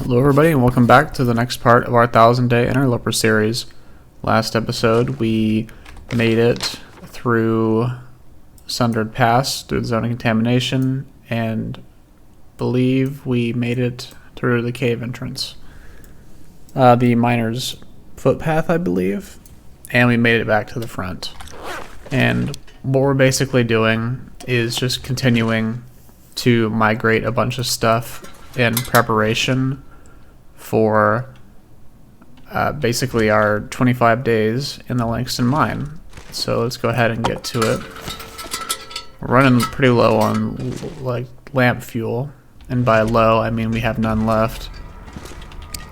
Hello everybody and welcome back to the next part of our 1000-day Interloper series. Last episode we made it through Sundered Pass through the zone of contamination and believe we made it through the cave entrance. The miner's footpath, I believe, and we made it back to the front. And what we're basically doing is just continuing to migrate a bunch of stuff in preparation for basically our 25 days in the Langston Mine. So let's go ahead and get to it. We're running pretty low on like lamp fuel, and by low I mean we have none left.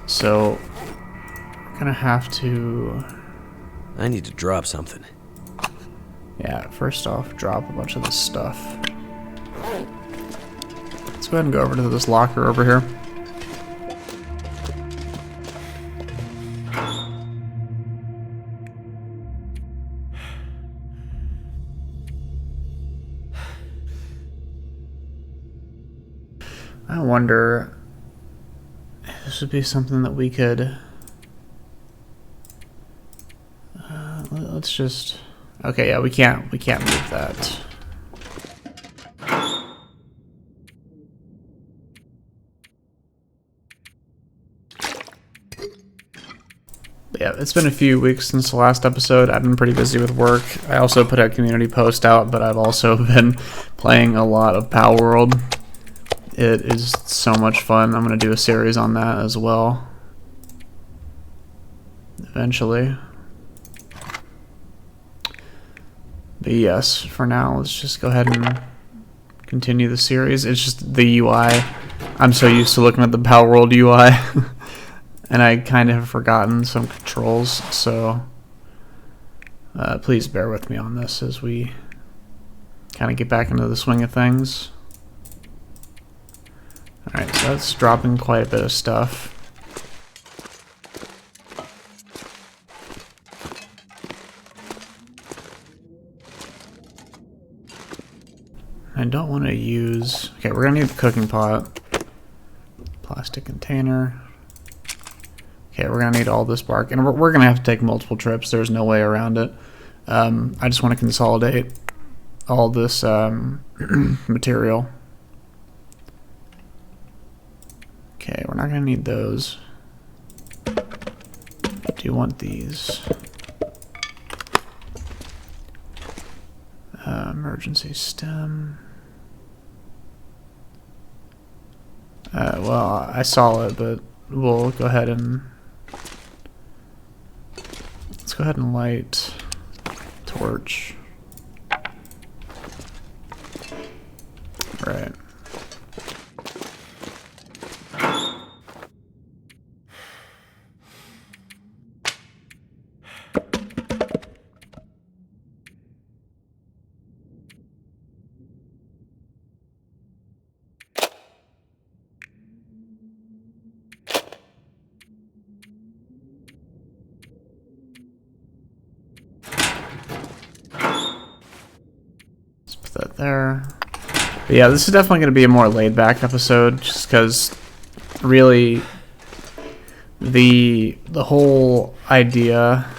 So we're gonna have to... I need to drop something. Yeah, first off, drop a bunch of this stuff. Let's go ahead and go over to this locker over here. I wonder if this would be something that we could... let's just... Okay, yeah, we can't move that. Yeah, it's been a few weeks since the last episode. I've been pretty busy with work. I also put a community post out, but I've also been playing a lot of Power World. It is so much fun. I'm going to do a series on that as well. Eventually. But yes, for now, let's just go ahead and continue the series. It's just the UI. I'm so used to looking at the Power World UI. And I kind of have forgotten some controls, so please bear with me on this as we kind of get back into the swing of things. Alright, so that's dropping quite a bit of stuff. I don't want to use... Okay, we're going to need the cooking pot. Plastic container. Okay, we're going to need all this bark. And we're going to have to take multiple trips. There's no way around it. I just want to consolidate all this material. Okay, we're not going to need those. Do you want these? Emergency stem. Well, I saw it, but we'll go ahead and... Let's go ahead and light torch. Right. That there. But yeah, this is definitely going to be a more laid back episode, just because really the whole idea,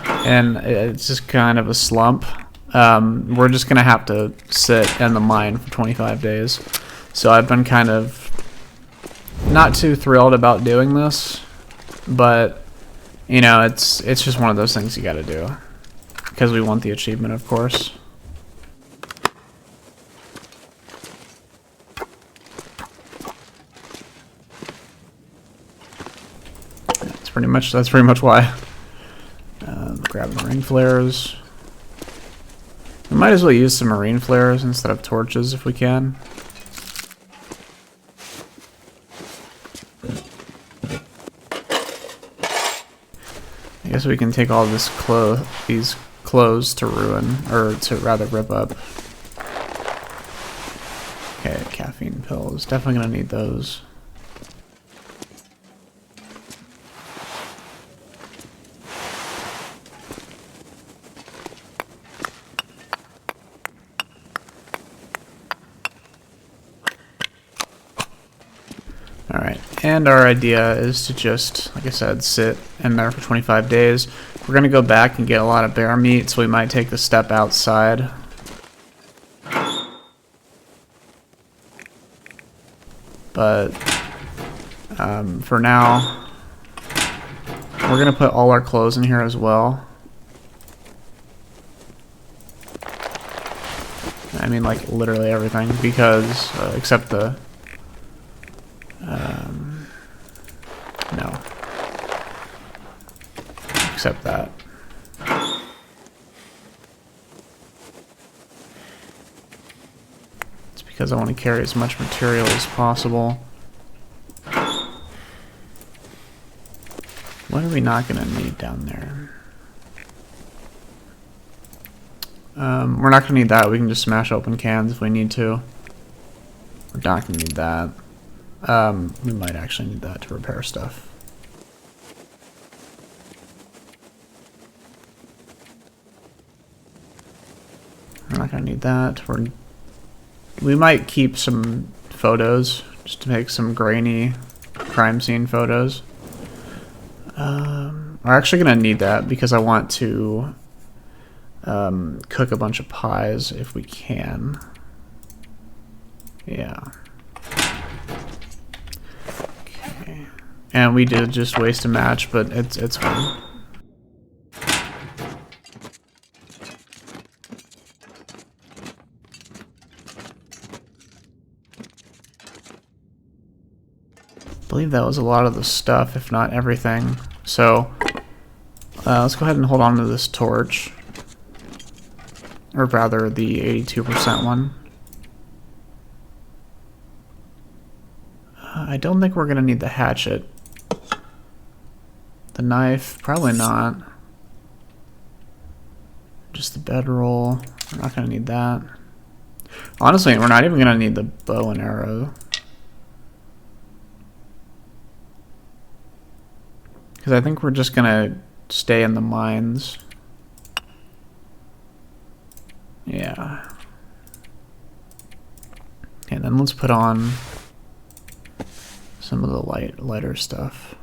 and it's just kind of a slump. We're just going to have to sit in the mine for 25 days. So I've been kind of not too thrilled about doing this, but you know, it's just one of those things you got to do. Because we want the achievement, of course. That's pretty much why. Grab marine flares. We might as well use some marine flares instead of torches if we can. I guess we can take all this these clothes to ruin, or to rather rip up. Okay, caffeine pills. Definitely gonna need those. Alright, and our idea is to just, like I said, sit in there for 25 days. We're going to go back and get a lot of bear meat, so we might take the step outside. But for now, we're going to put all our clothes in here as well. I mean, like, literally everything, because, except the, no. Except that. It's because I want to carry as much material as possible. What are we not going to need down there? We're not going to need that. We can just smash open cans if we need to. We're not going to need that. We might actually need that to repair stuff. We're not going to need that. We might keep some photos just to make some grainy crime scene photos. We're actually going to need that because I want to cook a bunch of pies if we can. Yeah. Okay. And we did just waste a match, but it's fine. I believe that was a lot of the stuff, if not everything. So let's go ahead and hold on to this torch. Or rather, the 82% one. I don't think we're going to need the hatchet. The knife, probably not. Just the bedroll. We're not going to need that. Honestly, we're not even going to need the bow and arrow. Because I think we're just going to stay in the mines. Yeah. And then let's put on some of the lighter stuff.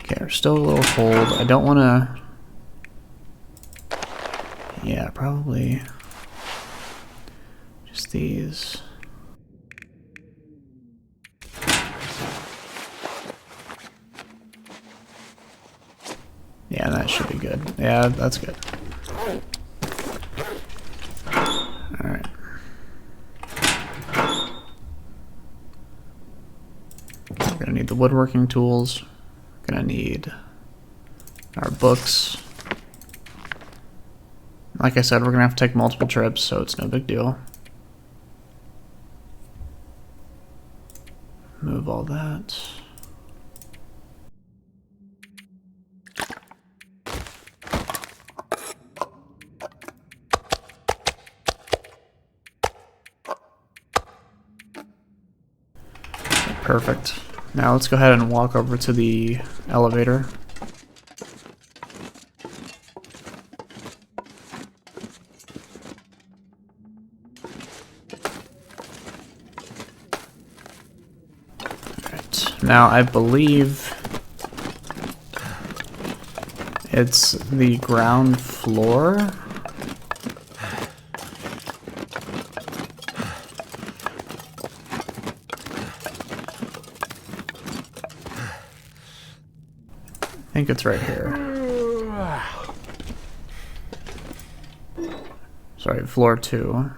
Okay, we're still a little cold. I don't want to... Yeah, probably just these. Yeah, that should be good. Yeah, that's good. Alright. We're gonna need the woodworking tools. We're gonna need our books. Like I said, we're gonna have to take multiple trips, so it's no big deal. Move all that. Perfect. Now let's go ahead and walk over to the elevator. Alright, now I believe it's the ground floor. I think it's right here. Sorry, floor 2.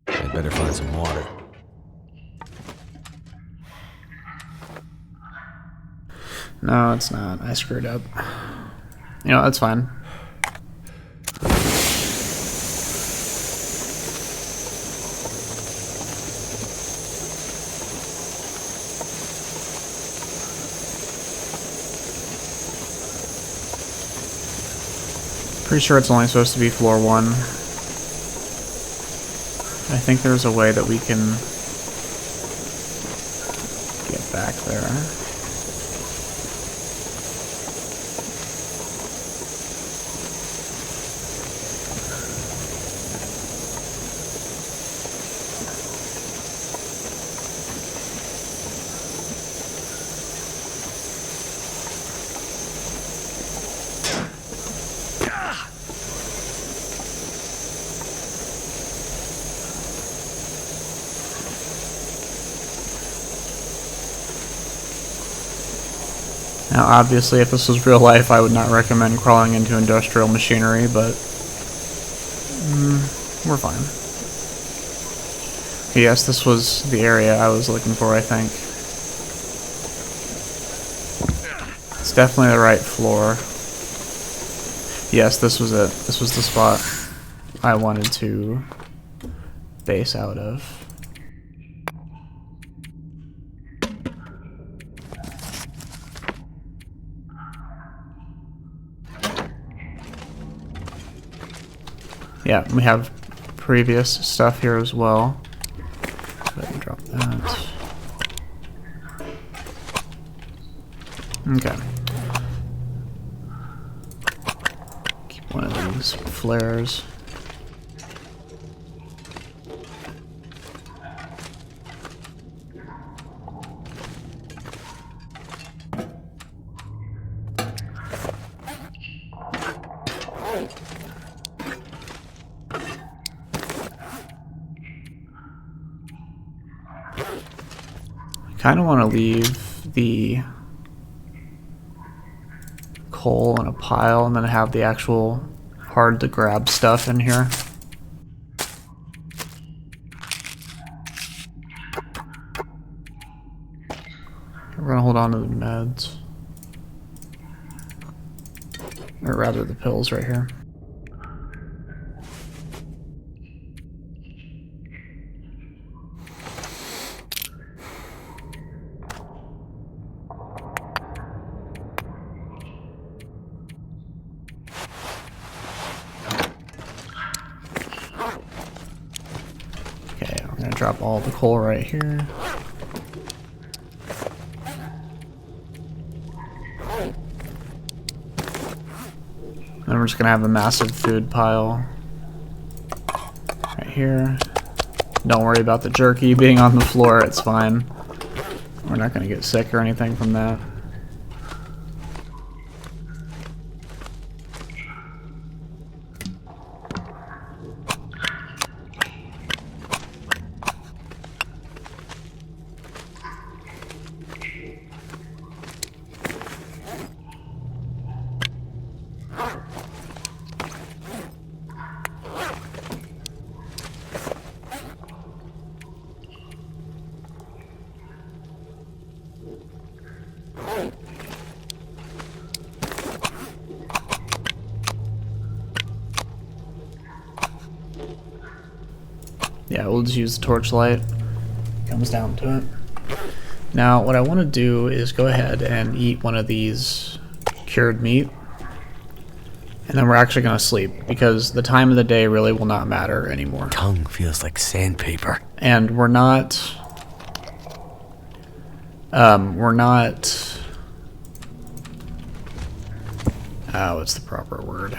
I'd better find some water. No, it's not. I screwed up. You know, that's fine. Pretty sure it's only supposed to be floor 1. I think there's a way that we can back there. Now, obviously, if this was real life, I would not recommend crawling into industrial machinery, but we're fine. Yes, this was the area I was looking for, I think. It's definitely the right floor. Yes, this was it. This was the spot I wanted to base out of. Yeah, we have previous stuff here as well. Go ahead and drop that. Okay. Keep one of these flares. Kind of want to leave the coal in a pile and then have the actual hard to grab stuff in here. We're gonna hold on to the meds, or rather the pills right here. Drop all the coal right here. Then we're just gonna have a massive food pile right here. Don't worry about the jerky being on the floor, it's fine. We're not gonna get sick or anything from that. Yeah, we'll just use the torchlight. Comes down to it. Now, what I want to do is go ahead and eat one of these cured meat. And then we're actually going to sleep, because the time of the day really will not matter anymore. Tongue feels like sandpaper. And we're not... what's the proper word?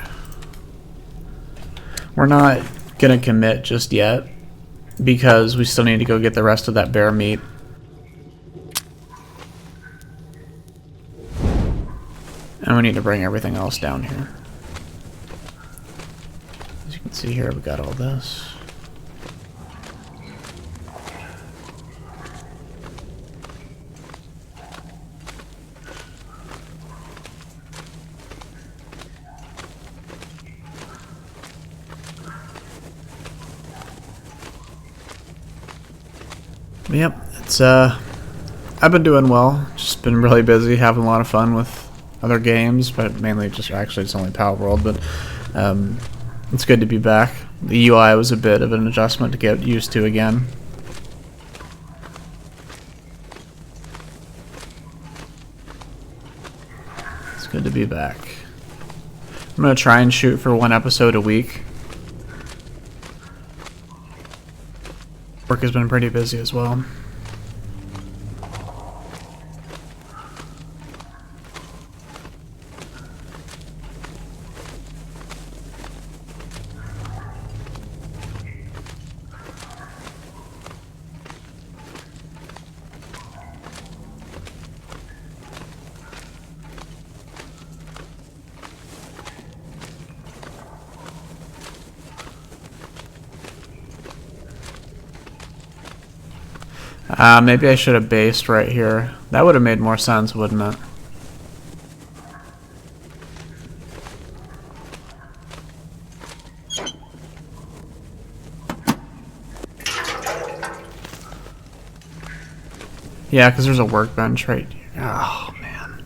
We're not going to commit just yet, because we still need to go get the rest of that bear meat. And we need to bring everything else down here. As you can see here, we got all this. Yep, it's I've been doing well. Just been really busy, having a lot of fun with other games, but mainly just actually it's only Pal World, but it's good to be back. The UI was a bit of an adjustment to get used to again. It's good to be back. I'm gonna try and shoot for 1 episode a week. Work has been pretty busy as well. Maybe I should have based right here. That would have made more sense, wouldn't it? Yeah, because there's a workbench right here. Oh, man.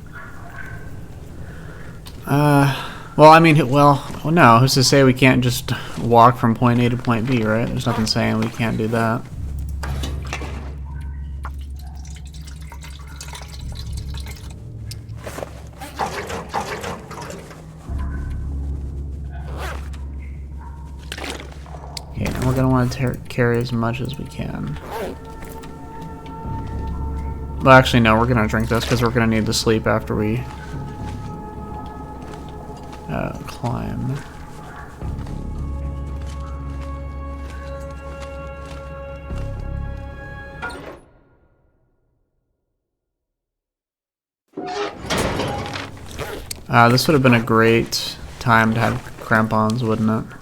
Well, I mean, well, no. Who's to say we can't just walk from point A to point B, right? There's nothing saying we can't do that. Okay, now we're going to want to carry as much as we can. Well, actually, no, we're going to drink this because we're going to need to sleep after we climb. This would have been a great time to have crampons, wouldn't it?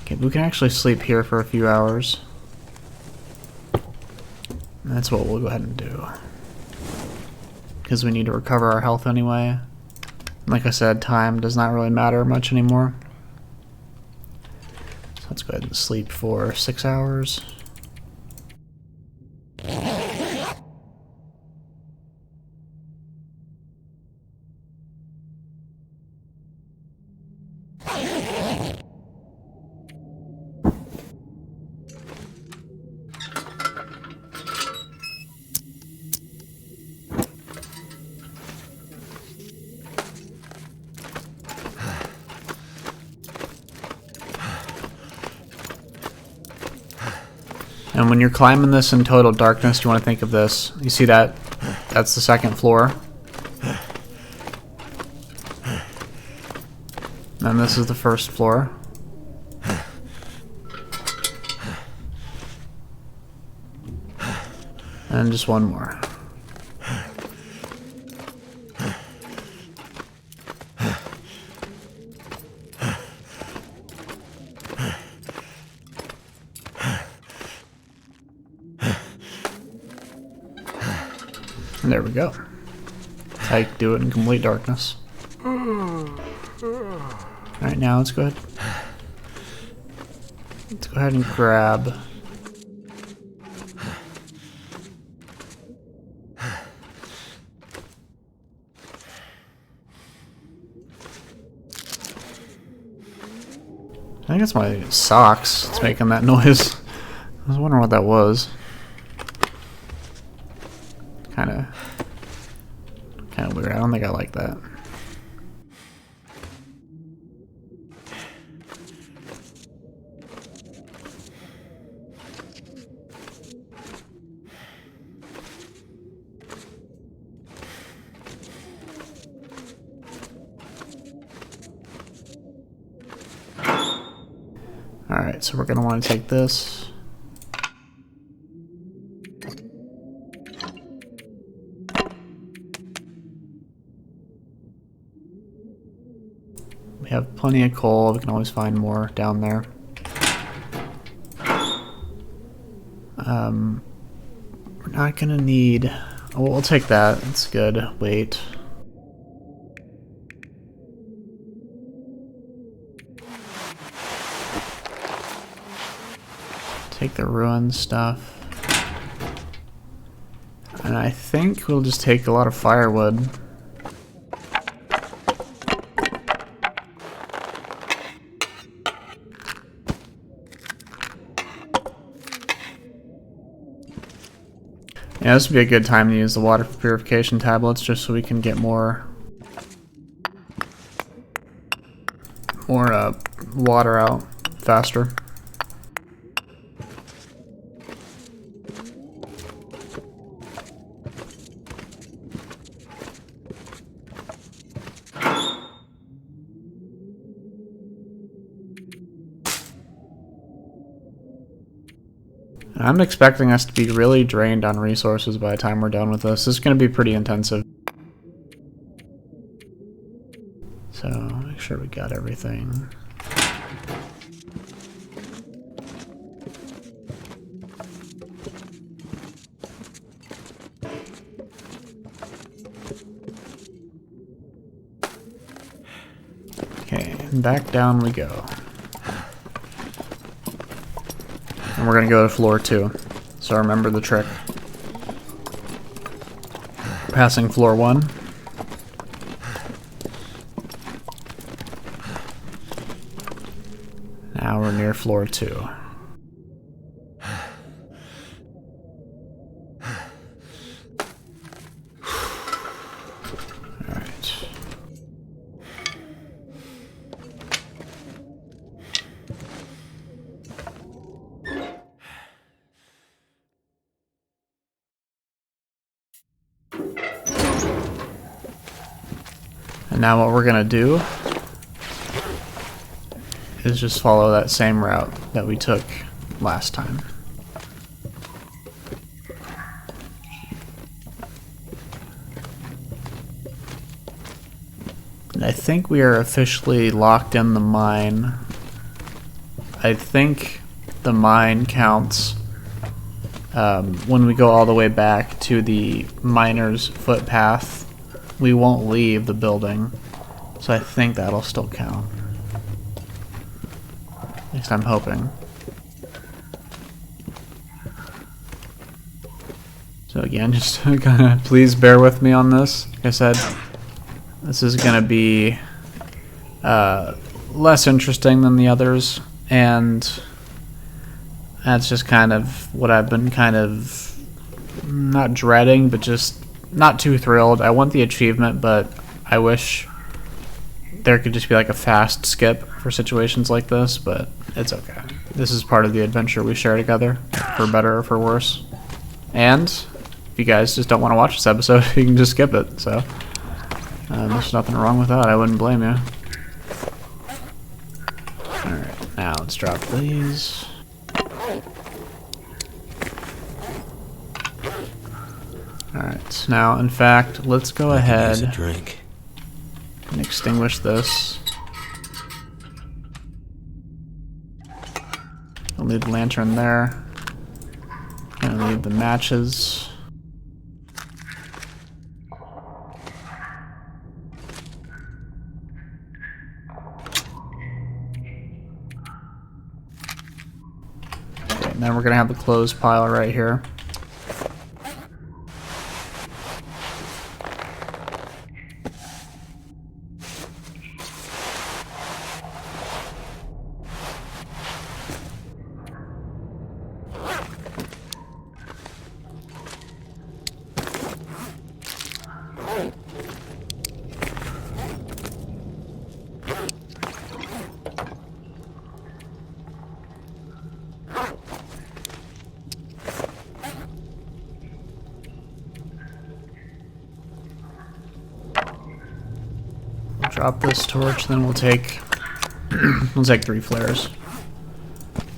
Okay, we can actually sleep here for a few hours. That's what we'll go ahead and do. Because we need to recover our health anyway. Like I said, time does not really matter much anymore. So let's go ahead and sleep for 6 hours. And when you're climbing this in total darkness, you want to think of this. You see that? That's the second floor. And this is the first floor. And just one more. And there we go. That's how you do it in complete darkness. Alright, now let's go ahead. Let's go ahead and grab. I think it's my socks that's making that noise. I was wondering what that was. Kind of weird. I don't think I like that. Alright, so we're going to want to take this. We have plenty of coal. We can always find more down there. We're not going to need... Oh, we'll take that. That's good. Wait. Take the ruin stuff. And I think we'll just take a lot of firewood. Yeah, this would be a good time to use the water purification tablets just so we can get more water out faster. I'm expecting us to be really drained on resources by the time we're done with this. This is going to be pretty intensive. So, make sure we got everything. And back down we go. And we're gonna go to floor 2. So remember the trick. Passing floor 1. Now we're near floor 2. And now what we're gonna do is just follow that same route that we took last time. And I think we are officially locked in the mine. I think the mine counts when we go all the way back to the miner's footpath. We won't leave the building, so I think that'll still count. At least I'm hoping. So again, just kind of please bear with me on this. Like I said, this is going to be less interesting than the others, and that's just kind of what I've been kind of not dreading, but just not too thrilled. I want the achievement, but I wish there could just be like a fast skip for situations like this, but it's okay. This is part of the adventure we share together, for better or for worse. And if you guys just don't want to watch this episode, you can just skip it, so there's nothing wrong with that. I wouldn't blame you. Alright, now let's drop these. Alright, now in fact, let's go ahead and extinguish this. I'll leave the lantern there. And leave the matches. Okay, and then we're gonna have the clothes pile right here. Drop this torch, then we'll take we'll take 3 flares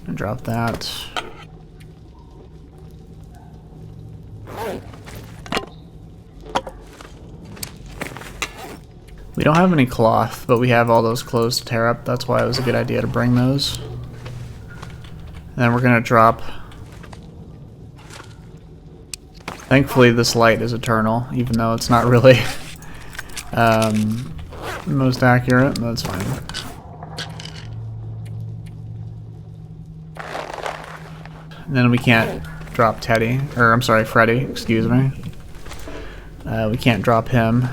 and drop that. We don't have any cloth, but we have all those clothes to tear up. That's why it was a good idea to bring those. And then we're gonna drop. Thankfully, this light is eternal, even though it's not really most accurate. That's fine. And then we can't drop Teddy, or I'm sorry, Freddy. Excuse me. We can't drop him.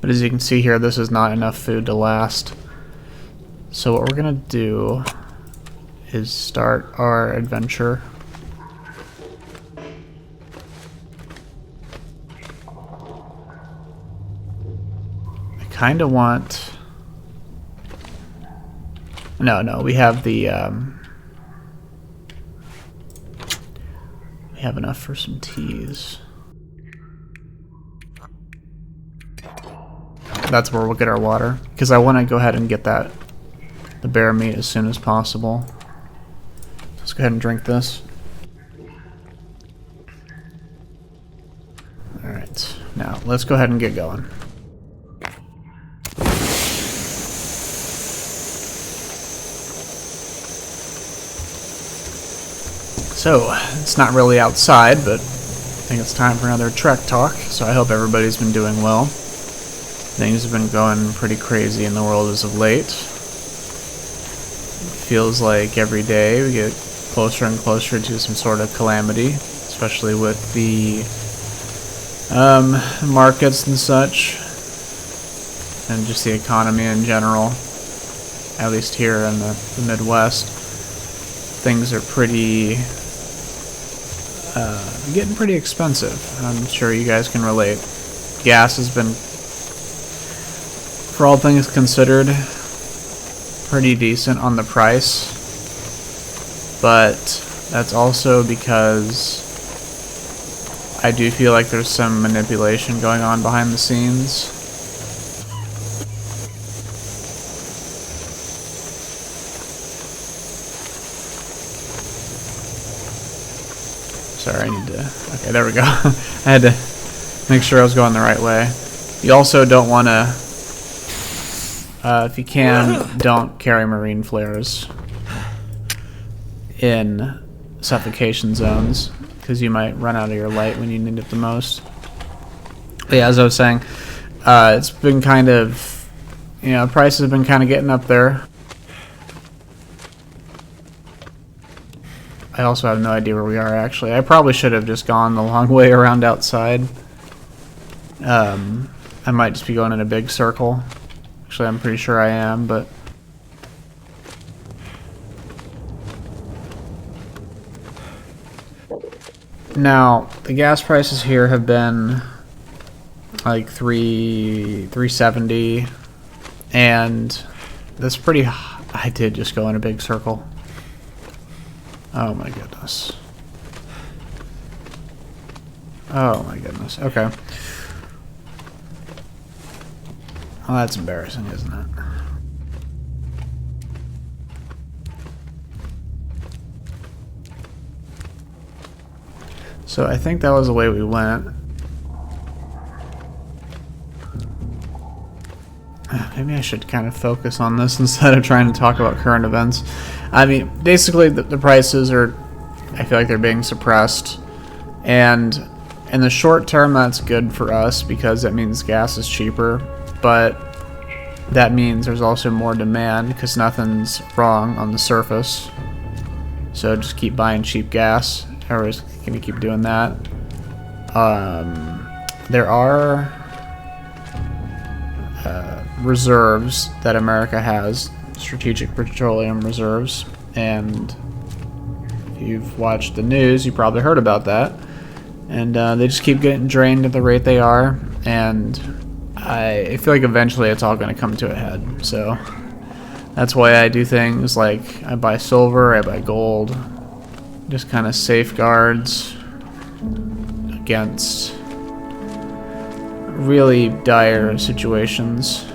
But as you can see here, this is not enough food to last. So what we're gonna do is start our adventure. I kind of want... No, we have the... we have enough for some teas. That's where we'll get our water, because I want to go ahead and get the bear meat as soon as possible. Let's go ahead and drink this. Alright, now let's go ahead and get going. So, it's not really outside, but I think it's time for another Trek talk, so I hope everybody's been doing well. Things have been going pretty crazy in the world as of late. It feels like every day we get closer and closer to some sort of calamity, especially with the markets and such, and just the economy in general. At least here in the Midwest, things are getting pretty expensive. I'm sure you guys can relate. Gas has been, for all things considered, pretty decent on the price, but that's also because I do feel like there's some manipulation going on behind the scenes. Sorry, I need to... Okay, there we go. I had to make sure I was going the right way. You also don't want to... if you can, don't carry marine flares in suffocation zones, because you might run out of your light when you need it the most. But yeah, as I was saying, it's been kind of... prices have been kind of getting up there. I also have no idea where we are, actually. I probably should have just gone the long way around outside. I might just be going in a big circle. Actually, I'm pretty sure I am, but... Now, the gas prices here have been like $3.70, and that's pretty... I did just go in a big circle. Oh my goodness. Oh my goodness. Okay. Well, that's embarrassing, isn't it? So I think that was the way we went. Maybe I should kind of focus on this instead of trying to talk about current events. I mean, basically the prices are, I feel like they're being suppressed, and in the short term that's good for us because that means gas is cheaper, but that means there's also more demand because nothing's wrong on the surface. So just keep buying cheap gas. Everybody's gonna keep doing that. There are reserves that America has, strategic petroleum reserves, and if you've watched the news, you probably heard about that. And they just keep getting drained at the rate they are, and I feel like eventually it's all going to come to a head. So that's why I do things like I buy silver, I buy gold, just kind of safeguards against really dire situations.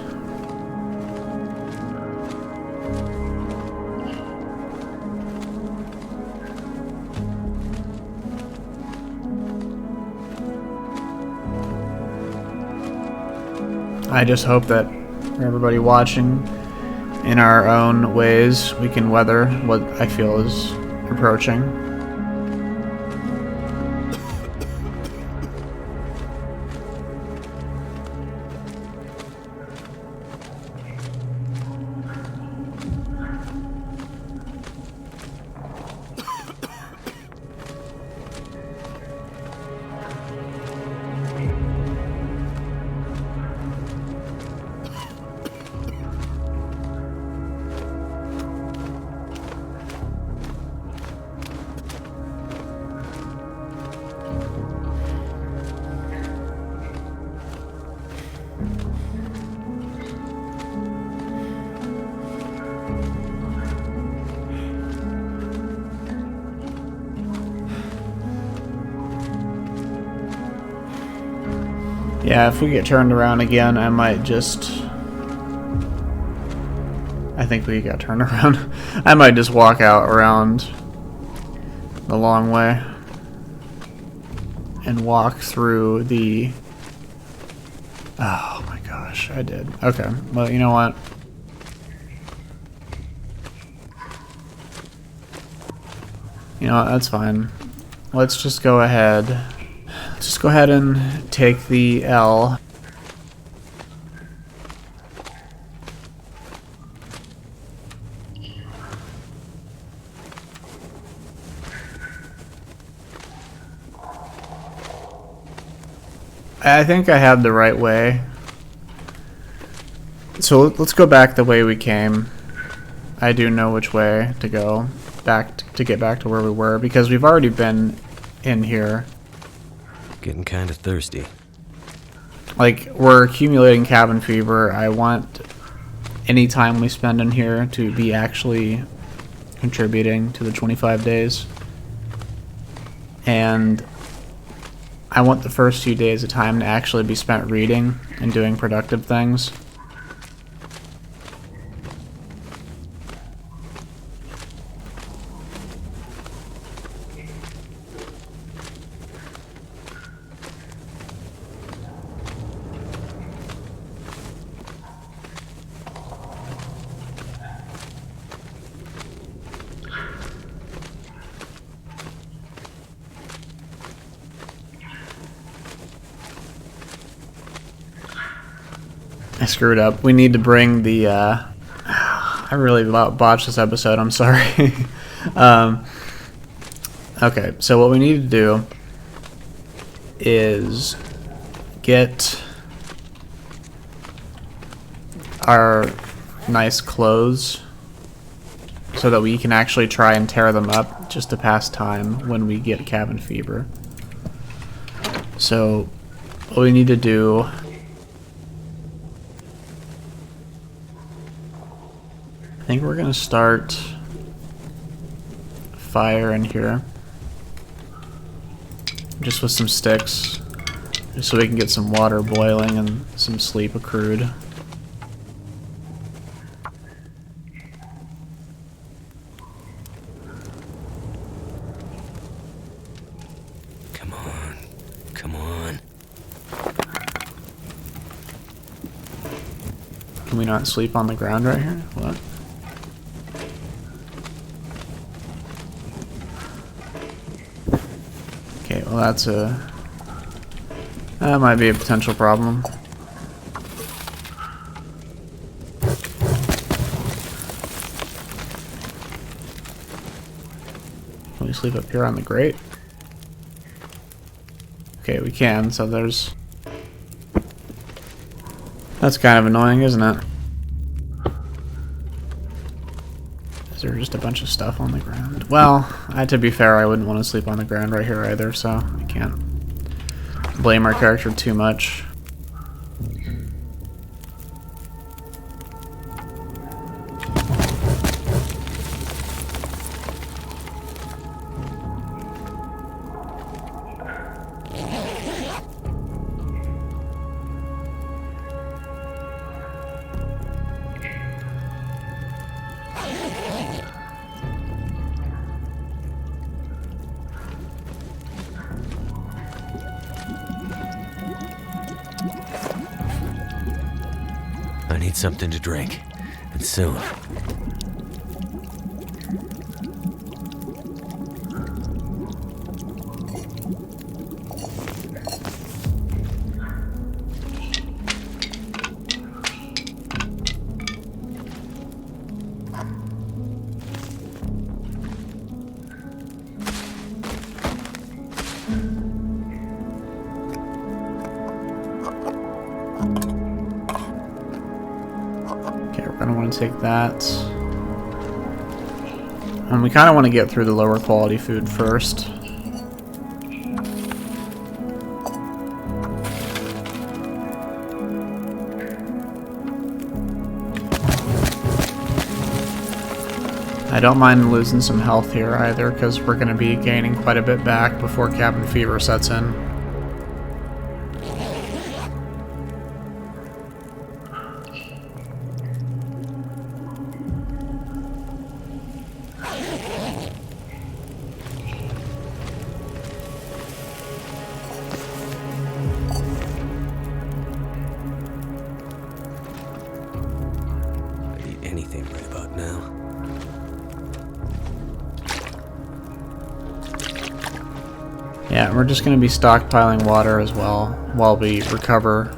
I just hope that for everybody watching, in our own ways, we can weather what I feel is approaching. Yeah, if we get turned around again, I might just... I think we got turned around. I might just walk out around the long way and walk through the... Oh my gosh, I did. Okay, well, you know what? You know what, that's fine. Let's just go ahead. Just go ahead and take the L. I think I had the right way. So let's go back the way we came. I do know which way to go back to get back to where we were, because we've already been in here. Getting kind of thirsty. Like, we're accumulating cabin fever. I want any time we spend in here to be actually contributing to the 25 days. And I want the first few days of time to actually be spent reading and doing productive things. I screwed up. We need to bring the, I really botched this episode, I'm sorry. Okay, so what we need to do is get our nice clothes so that we can actually try and tear them up just to pass time when we get cabin fever. So what we need to do, I think we're gonna start fire in here just with some sticks, just so we can get some water boiling and some sleep accrued. Come on. Come on. Can we not sleep on the ground right here? What? Okay, well that might be a potential problem. Can we sleep up here on the grate? Okay, we can, so there's... That's kind of annoying, isn't it? Is there just a bunch of stuff on the ground? Well, to be fair, I wouldn't want to sleep on the ground right here either, so I can't blame our character too much. I need something to drink. And soon. I don't want to take that. And we kind of want to get through the lower quality food first. I don't mind losing some health here either, because we're going to be gaining quite a bit back before cabin fever sets in. Anything right about now. Yeah, we're just going to be stockpiling water as well while we recover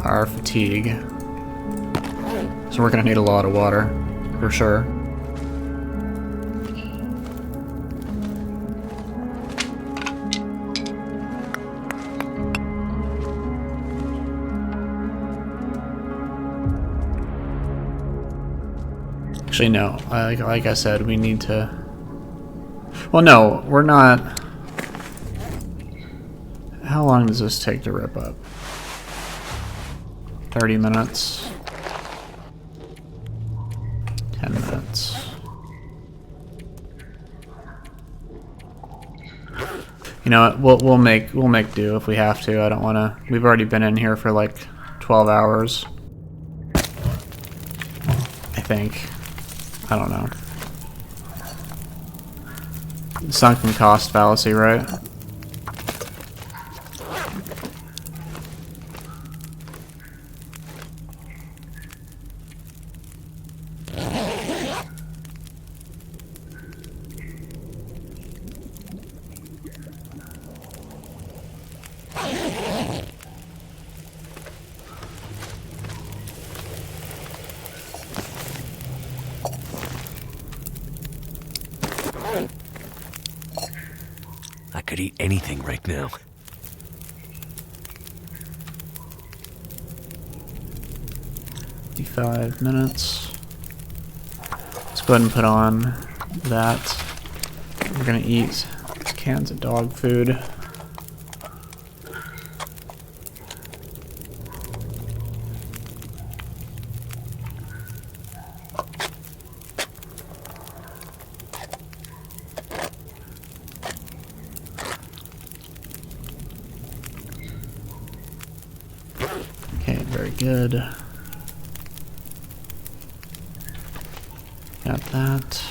our fatigue. So we're going to need a lot of water, for sure. Actually, no. Like I said, we need to... Well, no, we're not... How long does this take to rip up? 30 minutes. 10 minutes. You know what? We'll make do if we have to. I don't want to. We've already been in here for like 12 hours. I think. I don't know. Sunken cost fallacy, right? I could eat anything right now. 55 minutes. Let's go ahead and put on that. We're gonna eat cans of dog food. Okay, very good. Got that.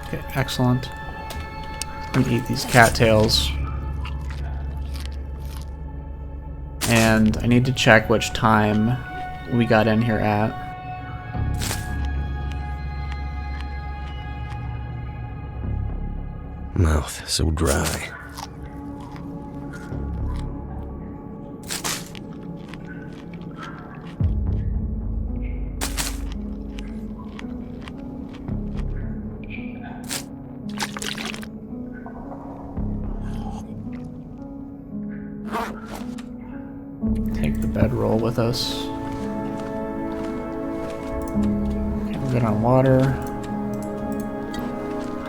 Okay, excellent. I'm gonna eat these cattails. And I need to check which time we got in here at. Mouth so dry. Take the bedroll with us. Okay, we're good on water.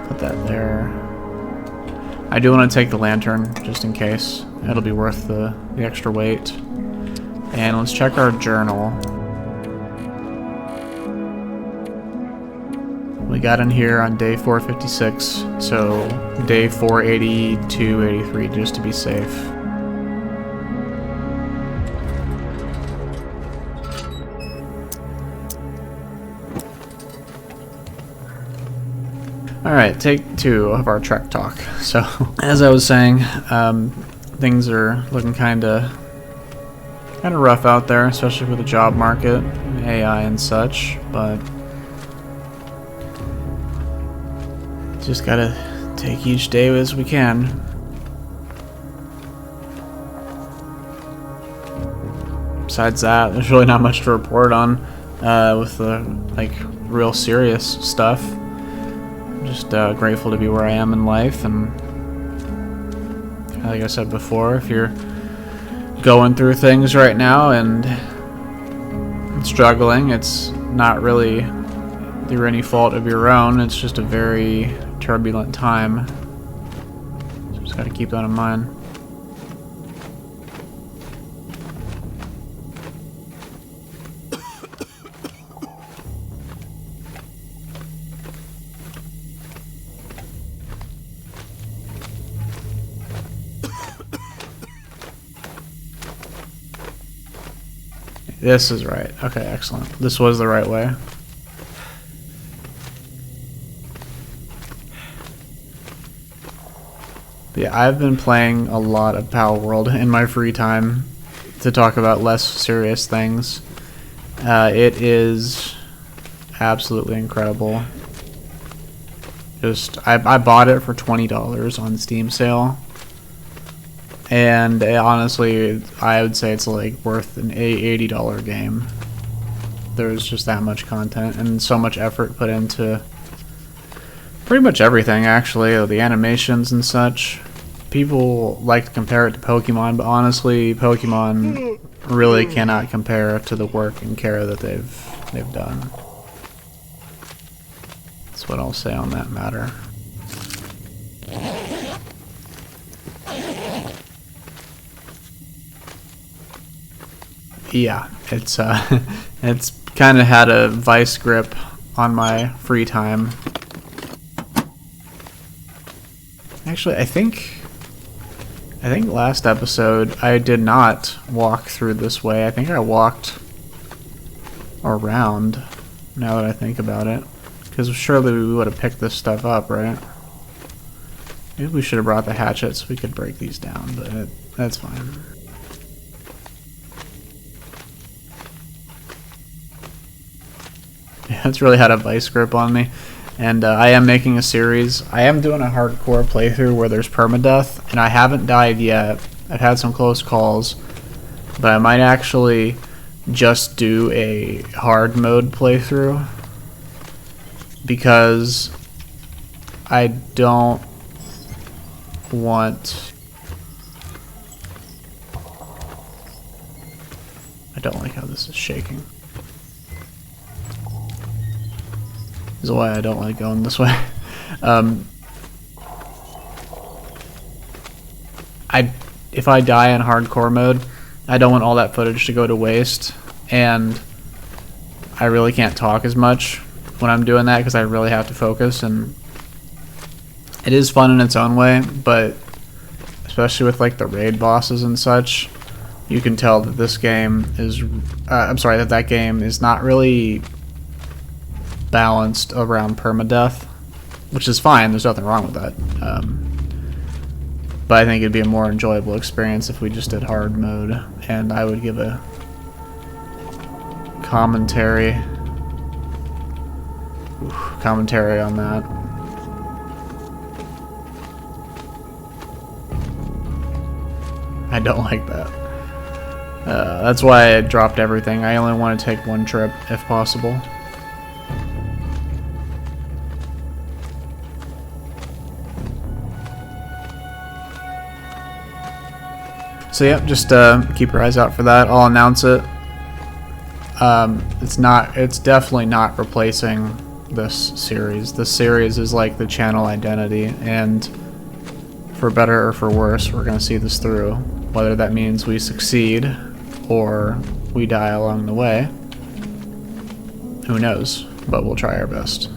Put that there. I do want to take the lantern, just in case. It'll be worth the extra weight. And let's check our journal. We got in here on day 456, so day 482, 83, just to be safe. Alright, take 2 of our trek talk. So, as I was saying, things are looking kinda rough out there, especially for the job market, AI and such, but just gotta take each day as we can. Besides that, there's really not much to report on with the real serious stuff. Just grateful to be where I am in life, and like I said before, if you're going through things right now and struggling, it's not really through any fault of your own. It's just a very turbulent time. Just gotta keep that in mind. This is right. Okay, excellent. This was the right way. But yeah, I've been playing a lot of Power World in my free time to talk about less serious things. It is absolutely incredible. I bought it for $20 on Steam sale, and honestly, I would say it's like worth an $80 game. There's just that much content and so much effort put into pretty much everything, actually, the animations and such. People like to compare it to Pokemon, but honestly, Pokemon really cannot compare to the work and care that they've done. That's what I'll say on that matter. Yeah, it's it's kind of had a vice grip on my free time. Actually, I think last episode I did not walk through this way. I think I walked around, now that I think about it. Because surely we would have picked this stuff up, right? Maybe we should have brought the hatchet so we could break these down, but that's fine. Yeah, it's really had a vice grip on me. And I am making a series. I am doing a hardcore playthrough where there's permadeath, and I haven't died yet. I've had some close calls, but I might actually just do a hard mode playthrough, because I don't want... I don't like how this is shaking. This is why I don't like going this way. If I die in hardcore mode, I don't want all that footage to go to waste, and I really can't talk as much when I'm doing that because I really have to focus, and it is fun in its own way, but especially with like the raid bosses and such, you can tell that this game is that game is not really balanced around permadeath, which is fine, there's nothing wrong with that, but I think it'd be a more enjoyable experience if we just did hard mode, and I would give a commentary on that. I don't like that. That's why I dropped everything. I only want to take one trip if possible. So yeah, just keep your eyes out for that. I'll announce it. It's definitely not replacing this series. This series is like the channel identity, and for better or for worse, we're gonna see this through. Whether that means we succeed or we die along the way, who knows? But we'll try our best.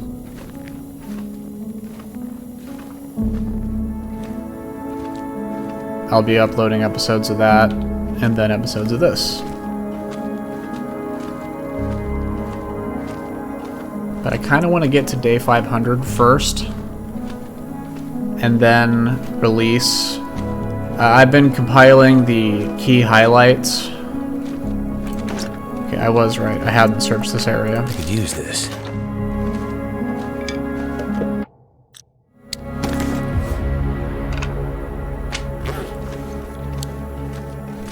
I'll be uploading episodes of that, and then episodes of this. But I kind of want to get to day 500 first, and then release. I've been compiling the key highlights. Okay, I was right. I hadn't searched this area. I could use this.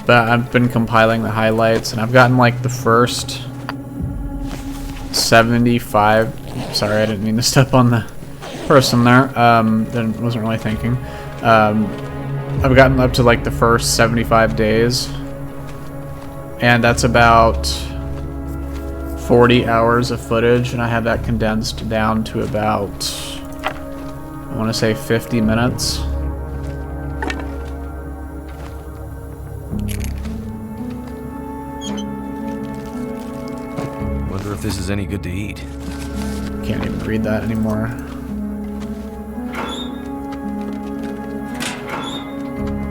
But I've been compiling the highlights, and I've gotten like the first 75. Sorry, I didn't mean to step on the person there. Wasn't really thinking. I've gotten up to like the first 75 days, and that's about 40 hours of footage, and I have that condensed down to about, I want to say 50 minutes. Wonder if this is any good to eat. Can't even read that anymore.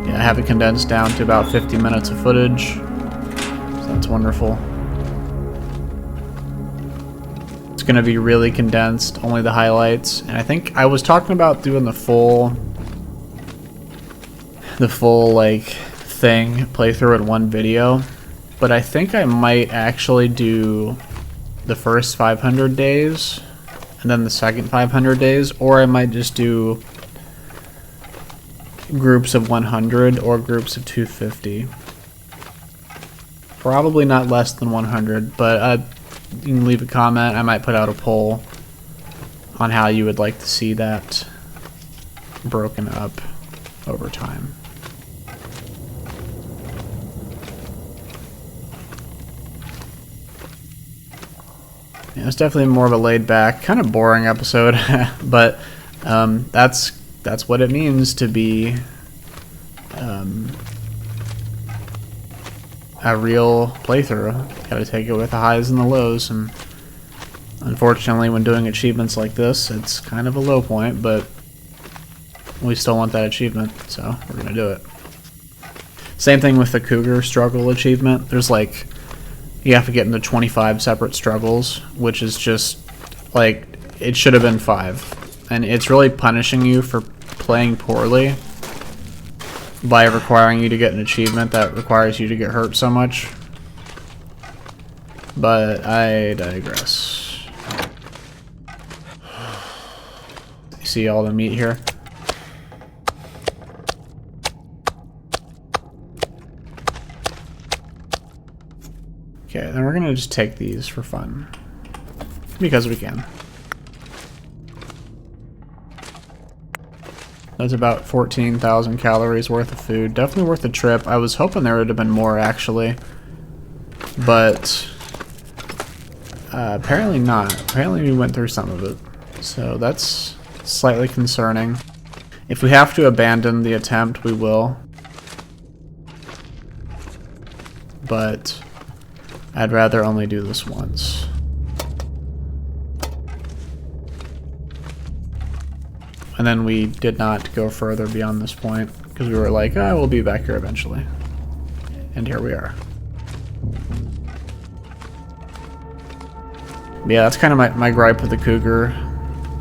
Yeah, I have it condensed down to about 50 minutes of footage. So that's wonderful. going to be really condensed, only the highlights. And I think I was talking about doing the full like thing playthrough in one video, but I think I might actually do the first 500 days and then the second 500 days, or I might just do groups of 100 or groups of 250. Probably not less than 100, but you can leave a comment. I might put out a poll on how you would like to see that broken up over time. Yeah, it's definitely more of a laid-back, kind of boring episode, but that's what it means to be a real playthrough. Gotta take it with the highs and the lows, and unfortunately when doing achievements like this, it's kind of a low point, but we still want that achievement, so we're gonna do it. Same thing with the cougar struggle achievement. There's like, you have to get into 25 separate struggles, which is just like, it should have been 5, and it's really punishing you for playing poorly by requiring you to get an achievement that requires you to get hurt so much. But I digress. You see all the meat here? Okay, then we're gonna just take these for fun. Because we can. That's about 14,000 calories worth of food. Definitely worth the trip. I was hoping there would have been more, actually. But apparently not. Apparently we went through some of it. So that's slightly concerning. If we have to abandon the attempt, we will. But I'd rather only do this once. And then we did not go further beyond this point, because we were like, oh, we'll be back here eventually. And here we are. Yeah, that's kind of my gripe with the cougar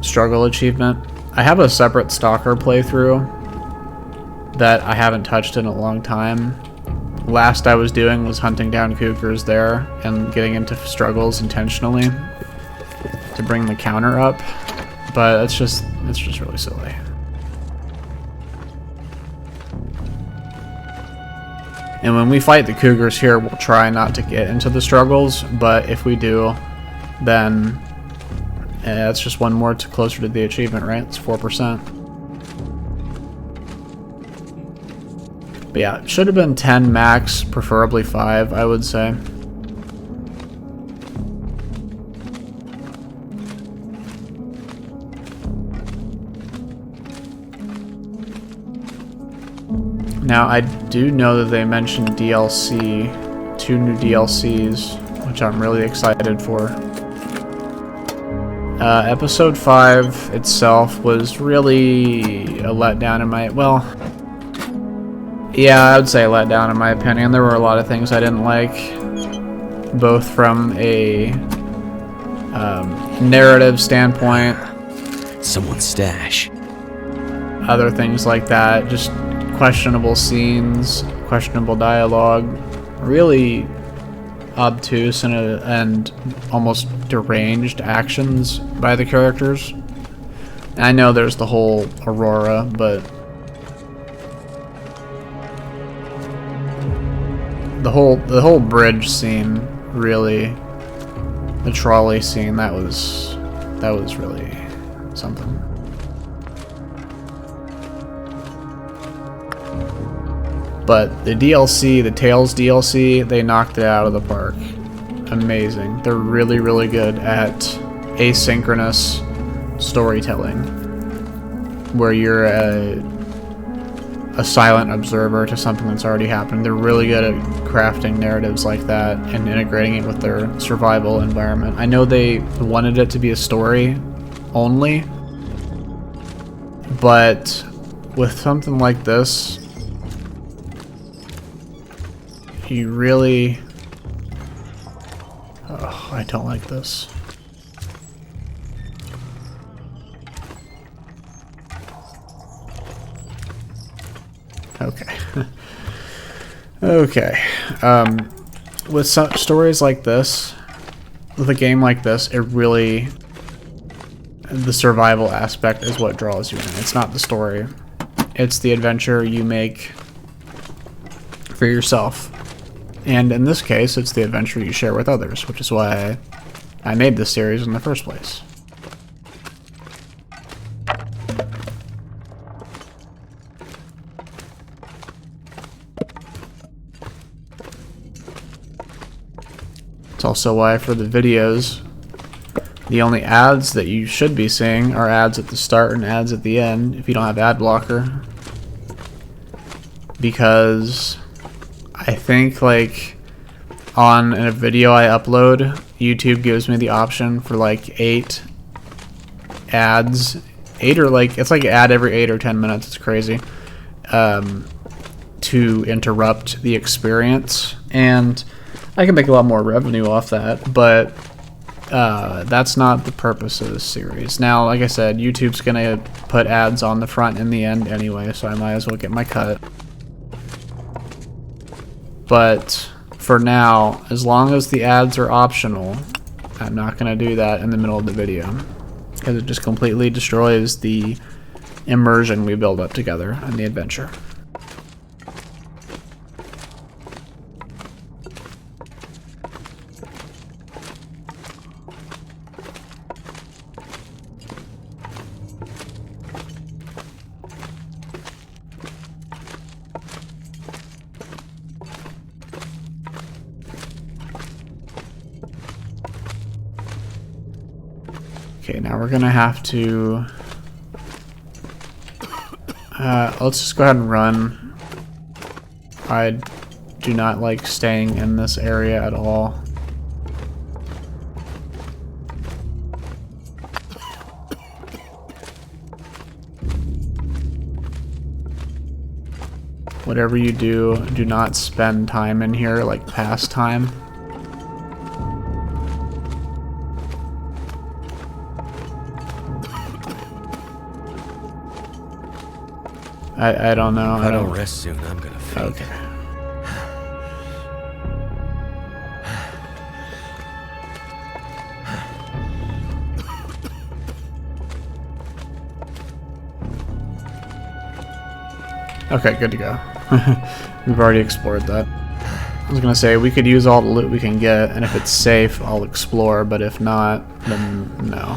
struggle achievement. I have a separate stalker playthrough that I haven't touched in a long time. Last I was doing was hunting down cougars there and getting into struggles intentionally to bring the counter up. But it's just really silly. And when we fight the cougars here, we'll try not to get into the struggles, but if we do, then it's just one more closer to the achievement, right? It's 4%. But yeah, it should have been 10 max, preferably 5, I would say. Now, I do know that they mentioned DLC, 2 new DLCs, which I'm really excited for. Episode 5 itself was really a letdown in my... Well, yeah, I would say a letdown in my opinion. There were a lot of things I didn't like, both from a narrative standpoint. Someone's stash. Other things like that, just questionable scenes, questionable dialogue, really obtuse and almost deranged actions by the characters. And I know there's the whole Aurora, but the whole bridge scene, really, the trolley scene, that was really something. But the DLC, the Tales DLC, they knocked it out of the park. Amazing. They're really, really good at asynchronous storytelling, where you're a silent observer to something that's already happened. They're really good at crafting narratives like that and integrating it with their survival environment. I know they wanted it to be a story only, but with something like this, you really... Oh, I don't like this. Okay. Okay. With such stories like this, with a game like this, it really... the survival aspect is what draws you in. It's not the story. It's the adventure you make for yourself. And in this case, it's the adventure you share with others, which is why I made this series in the first place. It's also why for the videos, the only ads that you should be seeing are ads at the start and ads at the end if you don't have ad blocker. Because I think like on a video I upload, YouTube gives me the option for like 8 ads. 8 or like, it's like an ad every 8 or 10 minutes. It's crazy. To interrupt the experience. And I can make a lot more revenue off that, but that's not the purpose of this series. Now, like I said, YouTube's gonna put ads on the front and the end anyway, so I might as well get my cut. But for now, as long as the ads are optional, I'm not gonna do that in the middle of the video, because it just completely destroys the immersion we build up together in the adventure. Okay, now we're gonna have to... let's just go ahead and run. I do not like staying in this area at all. Whatever you do, do not spend time in here, like past time. I don't know. If I don't rest soon, I'm gonna faint. Okay. Okay, good to go. We've already explored that. I was gonna say, we could use all the loot we can get, and if it's safe, I'll explore, but if not, then no.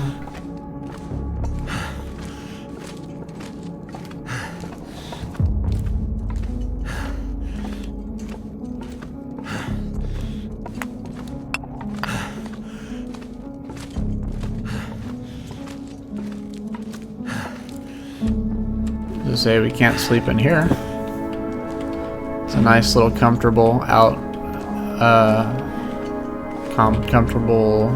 To say we can't sleep in here. It's a nice little comfortable comfortable,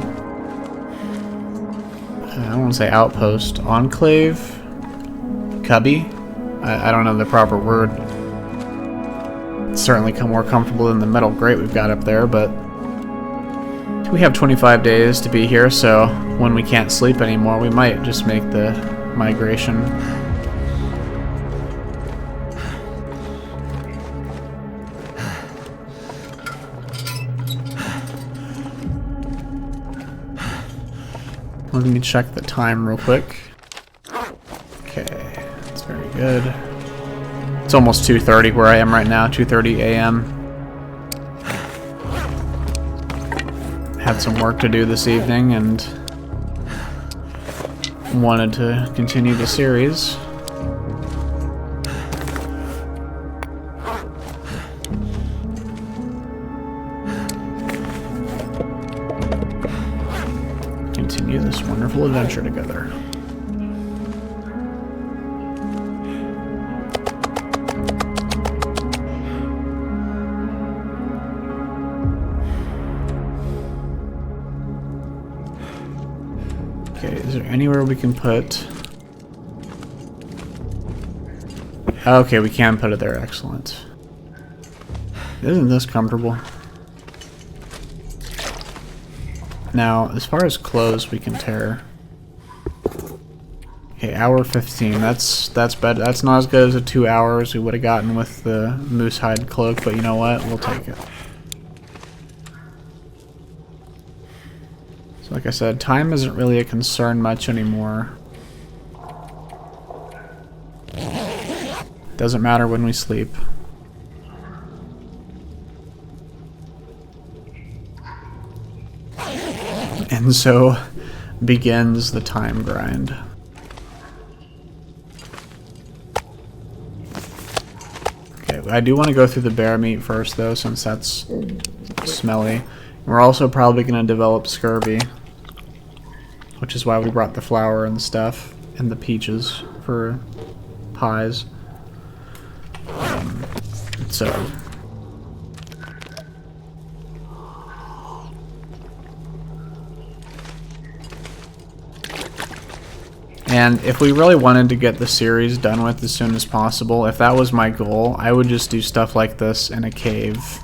I don't want to say outpost, enclave, cubby. I don't know the proper word. It's certainly more comfortable than the metal grate we've got up there, but we have 25 days to be here, so when we can't sleep anymore, we might just make the migration. Let me check the time real quick. Okay, that's very good. It's almost 2:30 where I am right now, 2:30 a.m. Had some work to do this evening and wanted to continue the series. Continue this wonderful adventure together. Okay, is there anywhere we can put... Okay, we can put it there, excellent. Isn't this comfortable? Now, as far as clothes we can tear, Okay, hour 15. That's better. That's not as good as the 2 hours we would have gotten with the moose hide cloak, but you know what? We'll take it. So like I said, time isn't really a concern much anymore. Doesn't matter when we sleep. And so begins the time grind. Okay, I do want to go through the bear meat first though, since that's smelly. We're also probably going to develop scurvy, which is why we brought the flour and stuff and the peaches for pies. So and if we really wanted to get the series done with as soon as possible, if that was my goal, I would just do stuff like this in a cave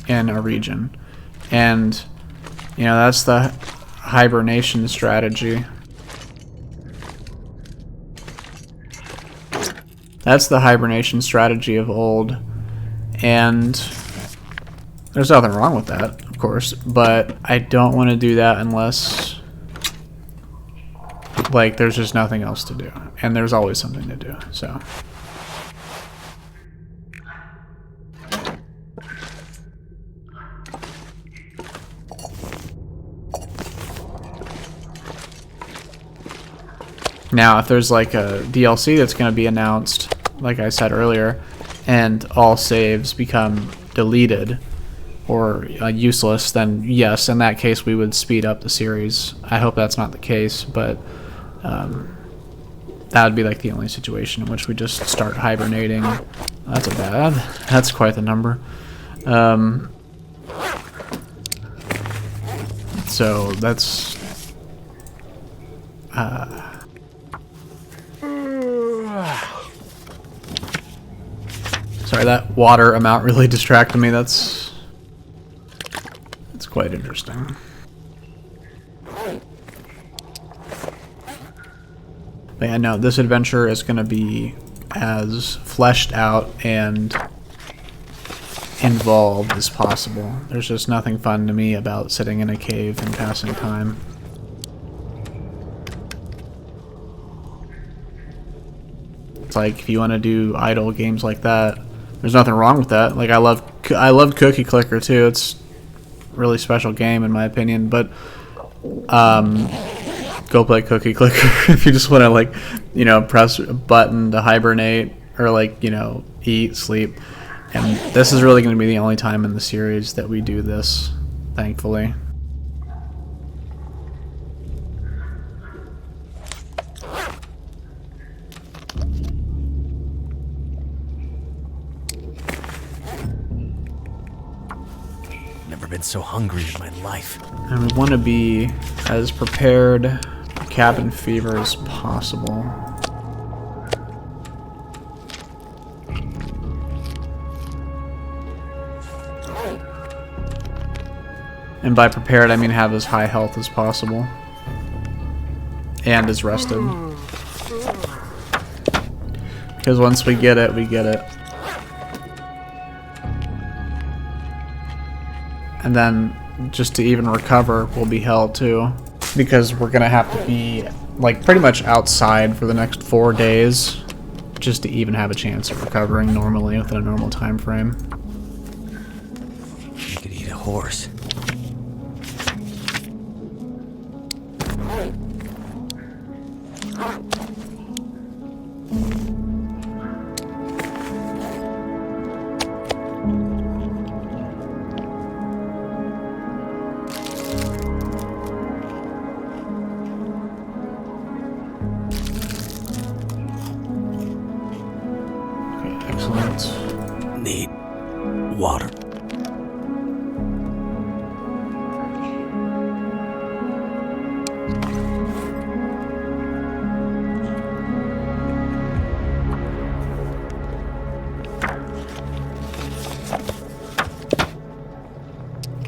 in a region. And you know, that's the hibernation strategy. That's the hibernation strategy of old, and there's nothing wrong with that, of course, but I don't want to do that unless, like, there's just nothing else to do, and there's always something to do, so. Now, if there's like a DLC that's going to be announced, like I said earlier, and all saves become deleted or useless, then yes, in that case we would speed up the series. I hope that's not the case, but that would be like the only situation in which we just start hibernating. That's that's quite the number. So that's sorry, that water amount really distracted me. That's quite interesting. But yeah, no, this adventure is going to be as fleshed out and involved as possible. There's just nothing fun to me about sitting in a cave and passing time. It's like, if you want to do idle games like that, there's nothing wrong with that. Like, I love Cookie Clicker too. It's a really special game in my opinion, but go play Cookie Clicker if you just want to, like, you know, press a button to hibernate or, like, you know, eat, sleep. And this is really going to be the only time in the series that we do this, thankfully. Never been so hungry in my life. And we want to be as prepared for cabin fever as possible. And by prepared, I mean have as high health as possible. And as rested. Because once we get it, we get it. And then, just to even recover, will be hell too. Because we're gonna have to be, like, pretty much outside for the next 4 days. Just to even have a chance of recovering normally within a normal time frame. You could eat a horse. Excellent. Need water.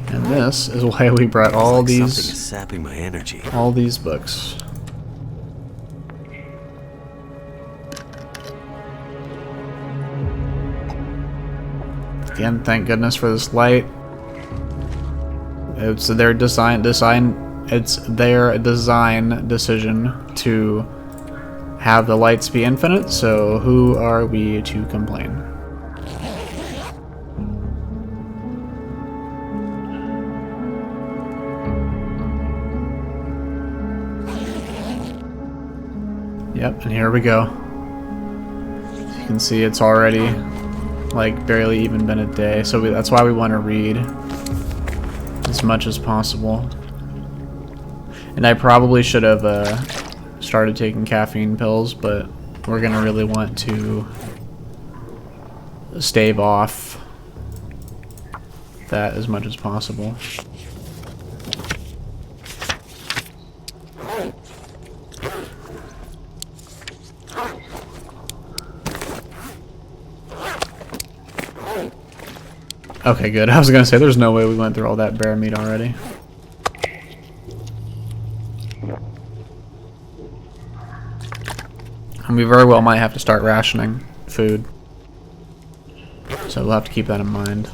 And this is why we brought all Something these is sapping my energy. all these books. Again, thank goodness for this light. It's their design decision to have the lights be infinite, so who are we to complain? Yep, and here we go. As you can see, it's already like barely even been a day, so that's why we want to read as much as possible. And I probably should have started taking caffeine pills, but we're gonna really want to stave off that as much as possible. Okay, good. I was gonna say there's no way we went through all that bear meat already. And we very well might have to start rationing food. So we'll have to keep that in mind.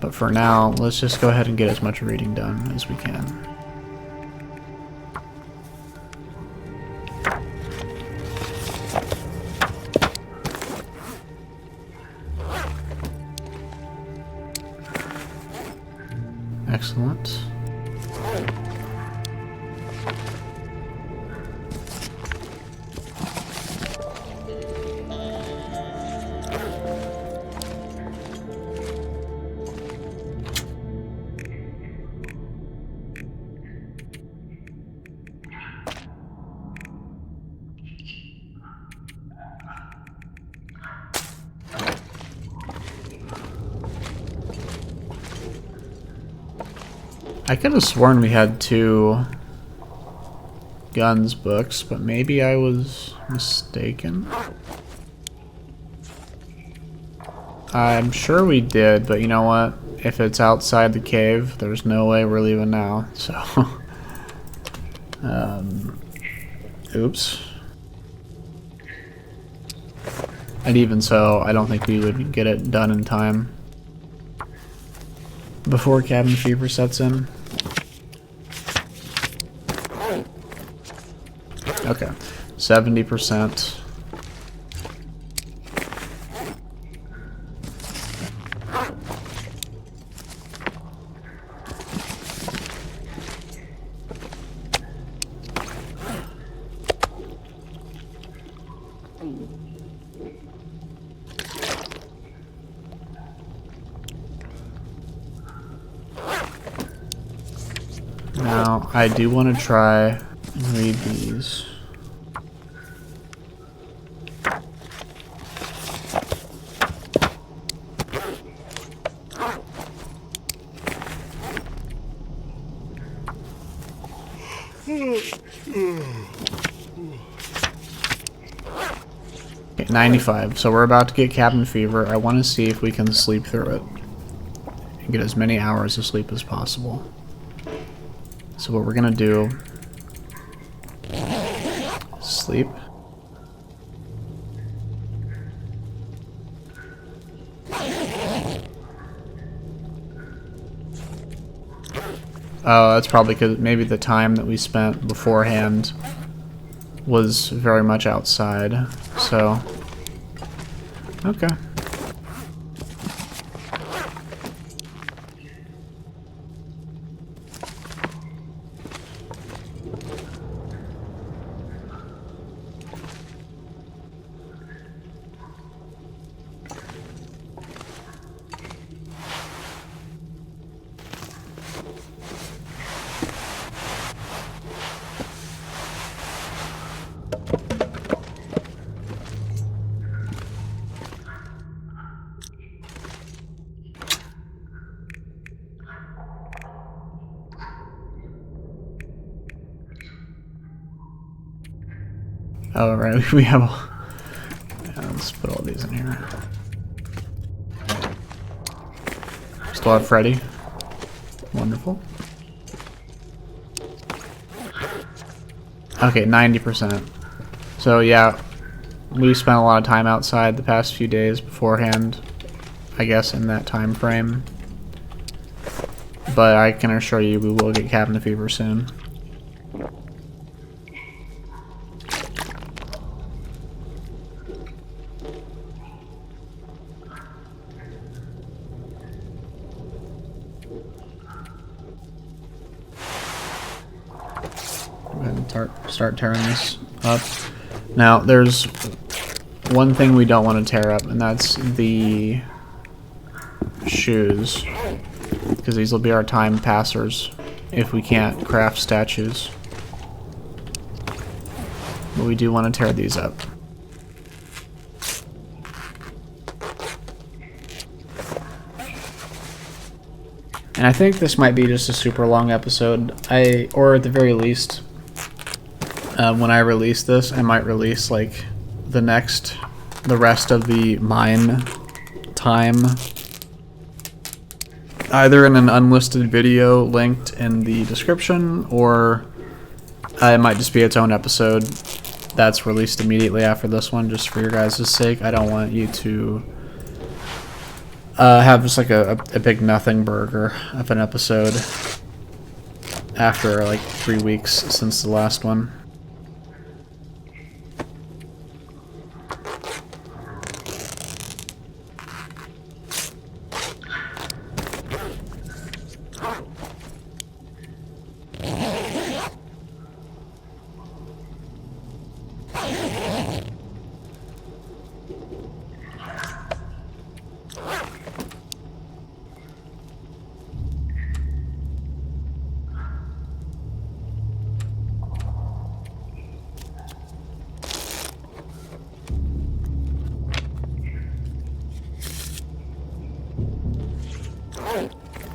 But for now, let's just go ahead and get as much reading done as we can. Excellent. I could have sworn we had 2 guns books, but maybe I was mistaken. I'm sure we did, but you know what? If it's outside the cave, there's no way we're leaving now, so... oops. And even so, I don't think we would get it done in time before cabin fever sets in. Okay, 70%. Now, I do want to try and read these. Okay, 95. So we're about to get cabin fever. I want to see if we can sleep through it and get as many hours of sleep as possible. So what we're gonna do, sleep. Oh, that's probably because maybe the time that we spent beforehand was very much outside, so, okay. Oh, right, we have... Yeah, let's put all these in here. Still have Freddy. Wonderful. Okay, 90%. So, yeah, we spent a lot of time outside the past few days beforehand, I guess, in that time frame. But I can assure you we will get cabin fever soon. Go ahead and start tearing this up. Now, there's one thing we don't want to tear up, and that's the shoes. Because these will be our time passers if we can't craft statues. But we do want to tear these up. And I think this might be just a super long episode. Or at the very least, when I release this, I might release like the rest of the mine time either in an unlisted video linked in the description, or it might just be its own episode that's released immediately after this one, just for your guys' sake. I don't want you to have just like a big nothing burger of an episode after like 3 weeks since the last one.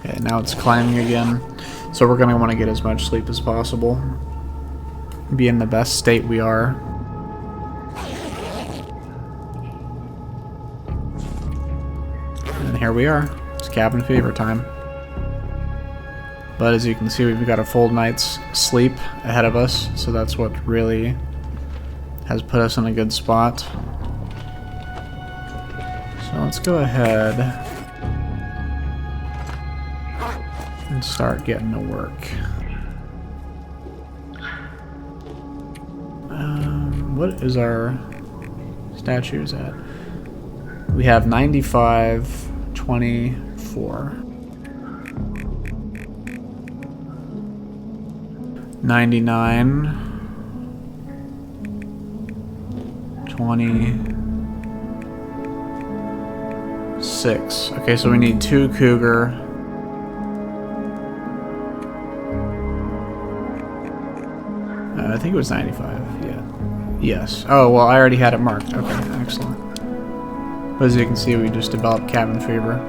Okay, now it's climbing again, so we're going to want to get as much sleep as possible. Be in the best state we are. And here we are. It's cabin fever time. But as you can see, we've got a full night's sleep ahead of us, so that's what really has put us in a good spot. So let's go ahead and start getting to work. What is our statues at? We have 95, 24. 99, 26. Okay, so we need 2 cougar. I think it was 95, yeah. Yes. Oh, well, I already had it marked. Okay, excellent. But as you can see, we just developed cabin fever.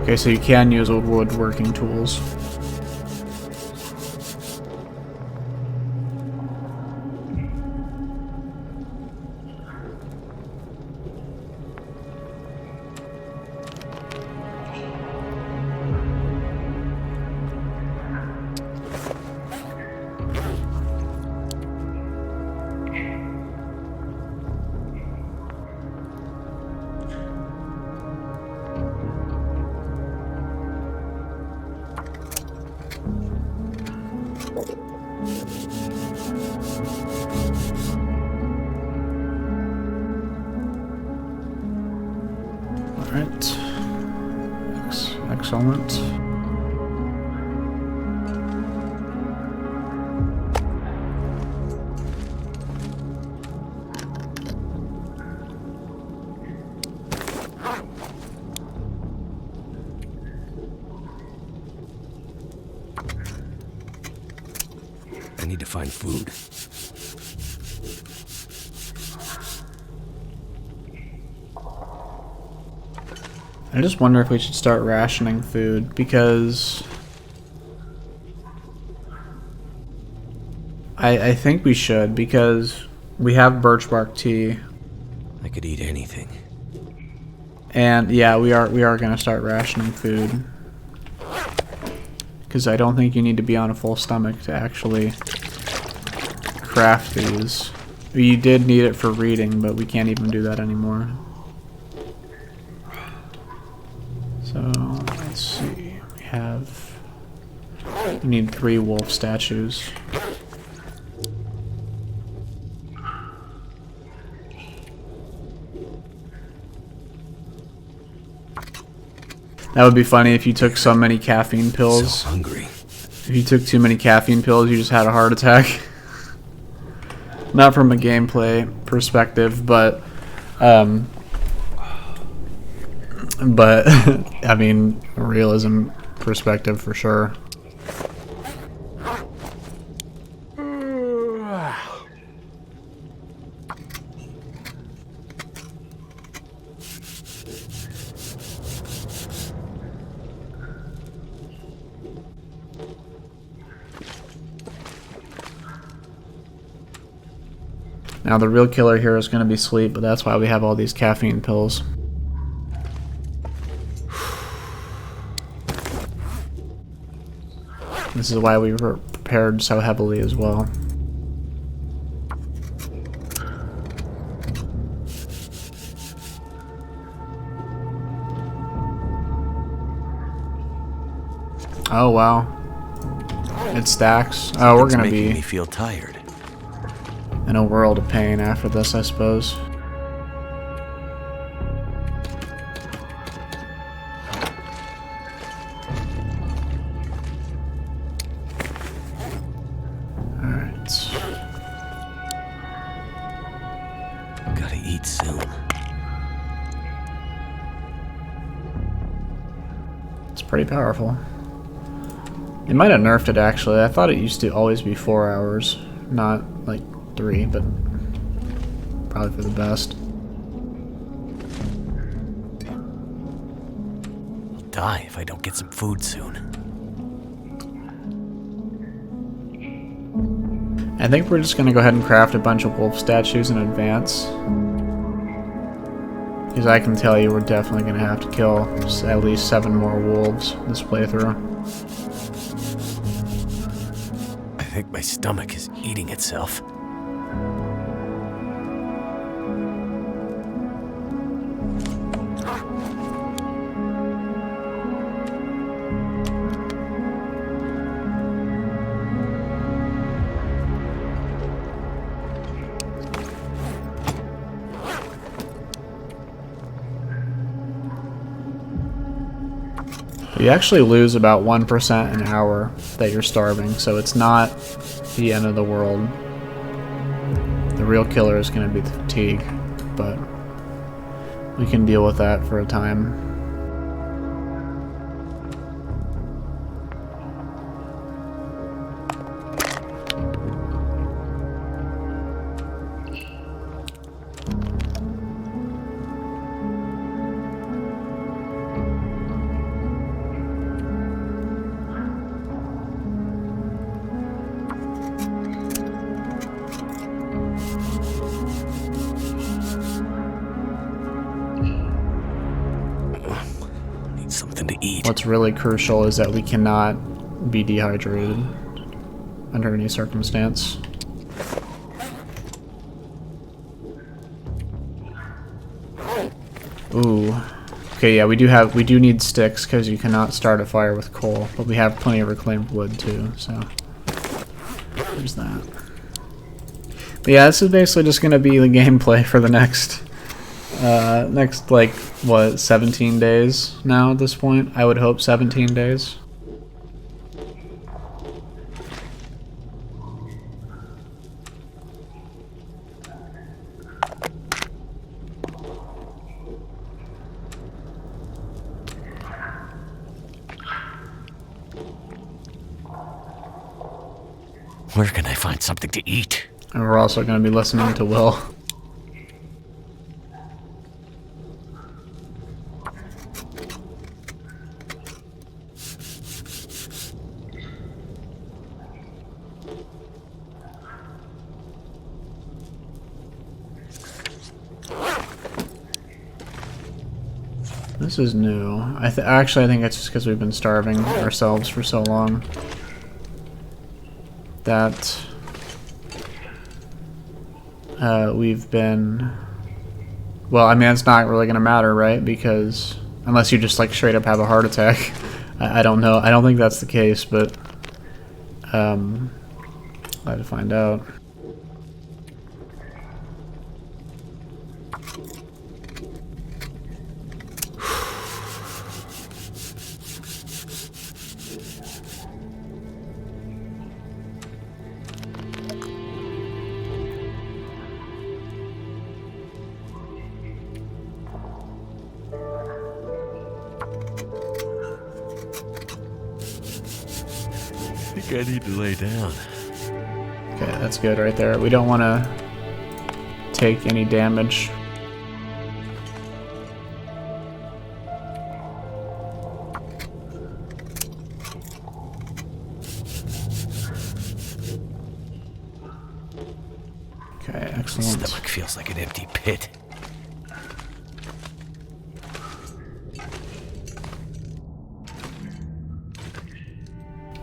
Okay, so you can use old woodworking tools. Alright. Excellent. I need to find food. I just wonder if we should start rationing food, because I think we should, because we have birch bark tea. I could eat anything. And yeah, we are going to start rationing food. Because I don't think you need to be on a full stomach to actually craft these. You did need it for reading, but we can't even do that anymore. So, let's see. We need 3 wolf statues. That would be funny if you took so many caffeine pills. So hungry. If you took too many caffeine pills, you just had a heart attack. Not from a gameplay perspective, but I mean, a realism perspective for sure. Now the real killer here is going to be sleep, but that's why we have all these caffeine pills. This is why we were prepared so heavily as well. Oh wow. It stacks. Oh, we're going to be... making me feel tired. In a world of pain after this, I suppose. Alright. Gotta eat soon. It's pretty powerful. It might have nerfed it actually. I thought it used to always be 4 hours, not like 3, but probably for the best. I'll die if I don't get some food soon. I think we're just gonna go ahead and craft a bunch of wolf statues in advance. Because I can tell you we're definitely gonna have to kill at least 7 more wolves this playthrough. I think my stomach is eating itself. You actually lose about 1% an hour that you're starving, so it's not the end of the world. The real killer is going to be the fatigue, but we can deal with that for a time. Something to eat. What's really crucial is that we cannot be dehydrated under any circumstance. Ooh. Okay, yeah, we do need sticks because you cannot start a fire with coal, but we have plenty of reclaimed wood too, so there's that. But yeah, this is basically just gonna be the gameplay for the next like what, 17 days now at this point? I would hope 17 days. Where can I find something to eat? And we're also going to be listening to Will. This is new. Actually, I think it's just because we've been starving ourselves for so long. That we've been... Well, I mean, it's not really going to matter, right? Because unless you just like straight up have a heart attack. I don't know. I don't think that's the case, but I'll have to find out. I think I need to lay down. Okay, that's good right there. We don't want to take any damage. Okay, excellent. My stomach feels like an empty pit.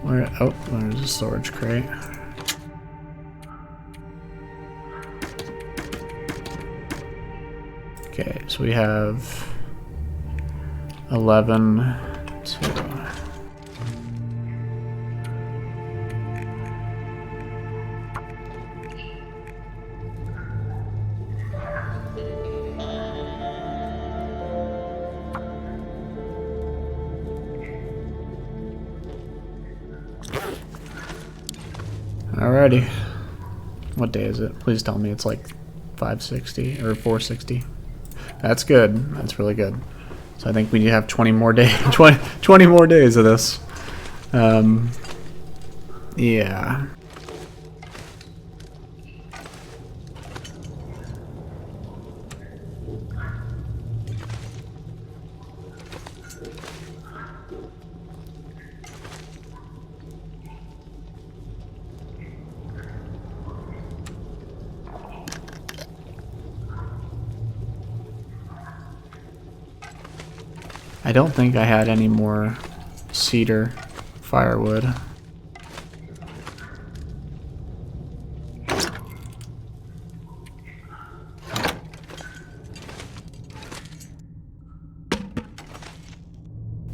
Where? Oh, there's a storage crate. Okay, so we have 11, 2. Alrighty. What day is it? Please tell me it's like 560 or 460. That's good. That's really good. So I think we need to have 20 more days. 20 more days of this. Yeah. I don't think I had any more cedar firewood.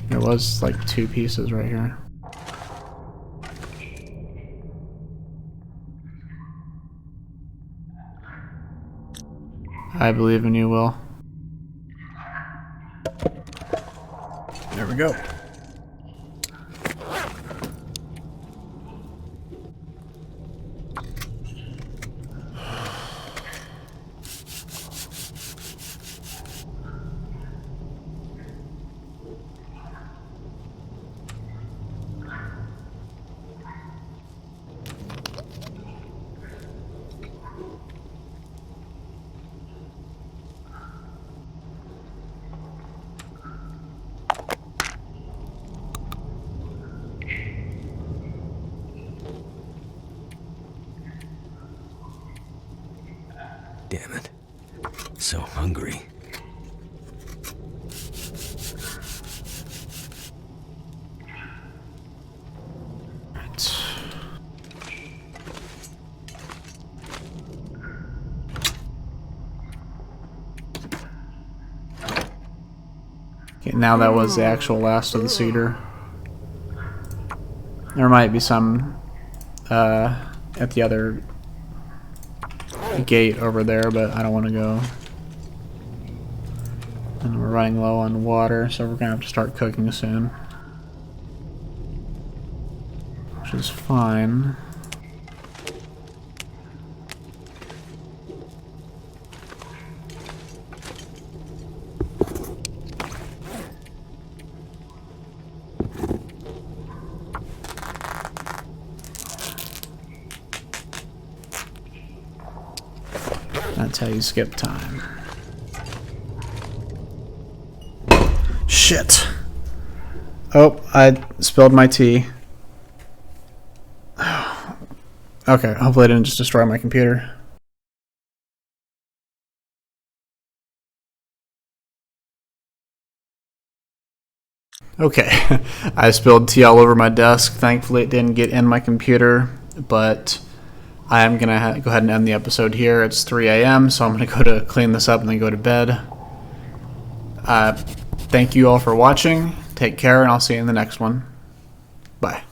There was like 2 pieces right here. I believe in you, Will. There we go. Damn it. So hungry. Right. Okay, now that was the actual last of the cedar. There might be some at the other gate over there, but I don't want to go. And we're running low on water, so we're gonna have to start cooking soon, which is fine. That's how you skip time. Shit. Oh, I spilled my tea. Okay, hopefully I didn't just destroy my computer. Okay, I spilled tea all over my desk. Thankfully, it didn't get in my computer, but I am going to go ahead and end the episode here. It's 3 a.m., so I'm going to go to clean this up and then go to bed. Thank you all for watching. Take care, and I'll see you in the next one. Bye.